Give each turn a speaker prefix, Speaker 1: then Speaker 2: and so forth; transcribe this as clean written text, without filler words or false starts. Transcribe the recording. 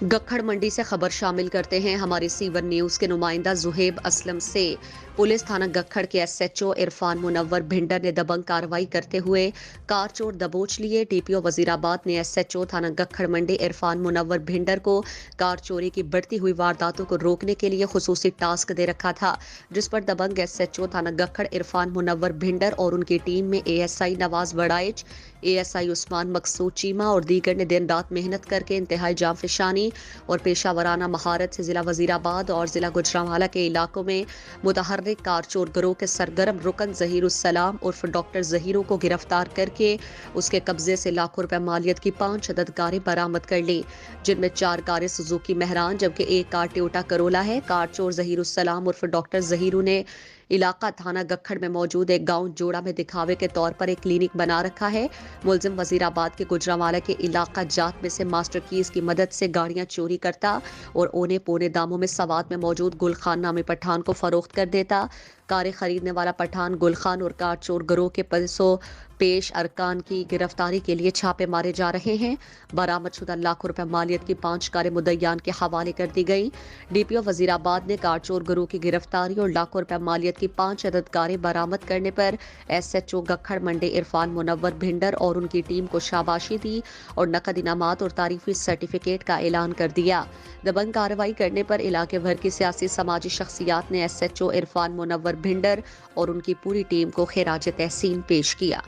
Speaker 1: गखड़ मंडी से खबर शामिल करते हैं हमारे सीवन न्यूज के नुमाइंदा जुहेब असलम से। पुलिस थाना गखड़ के एसएचओ इरफान मुनव्वर भिंडर ने दबंग कार्रवाई करते हुए कार चोर दबोच लिए। डीपीओ वजीराबाद ने एसएचओ थाना गखड़ मंडी इरफान मुनव्वर भिंडर को कार चोरी की बढ़ती हुई वारदातों को रोकने के लिए खुसूसी टास्क दे रखा था, जिस पर दबंग एसएचओ थाना गखड़ इरफान मुनव्वर भिंडर और उनकी टीम में एएसआई नवाज वड़ाइच, एएसआई उस्मान मकसूद चीमा और दीगर ने दिन रात मेहनत करके इंतहाई जांफशानी और पेशा वराना महारत से जिला वजीराबाद और जिला गुजरांवाला के इलाकों में मुतहर्रिक कार चोर गिरोह के सरगर्म रुकन जहीरुस्सलाम उर्फ डॉक्टर जहीरो को गिरफ्तार करके उसके कब्जे से लाखों रुपए मालियत की 5 अदद कारें बरामद कर ली, जिनमें 4 कारें सुजुकी मेहरान जबकि 1 कार टोयोटा करोला है। कार चोर जहीरुस्सलाम उर्फ डॉक्टर जहीरू ने इलाका थाना गखड़ में मौजूद एक गांव जोड़ा में दिखावे के तौर पर एक क्लिनिक बना रखा है। मुलजिम वजीराबाद के गुजरांवाला के इलाका जात में से मास्टर कीज की मदद से गाड़ियां चोरी करता और औने पौने दामों में सवात में मौजूद गुलखान नामी पठान को फरोख्त कर देता। कारें खरीदने वाला पठान गुलखान और कार चोर गिरोह के पैसों पेश अरकान की गिरफ्तारी के लिए छापे मारे जा रहे हैं। बरामदशुदा लाखों रुपए मालियत की 5 कारें मुद्दईयान के हवाले कर दी गई। डीपीओ वजीराबाद ने कार चोर गिरोह की गिरफ्तारी और लाखों रुपए मालियत की 5 अदद कारें बरामद करने पर एसएचओ गखड़ मंडी इरफान मुनव्वर भिंडर और उनकी टीम को शाबाशी दी और नकद इनामात और तारीफी सर्टिफिकेट का ऐलान कर दिया। दबंग कार्रवाई करने पर इलाके भर की सियासी समाजी शख्सियात ने एसएचओ इरफान मुनव्वर भिंडर और उनकी पूरी टीम को खिराज तहसीन पेश किया।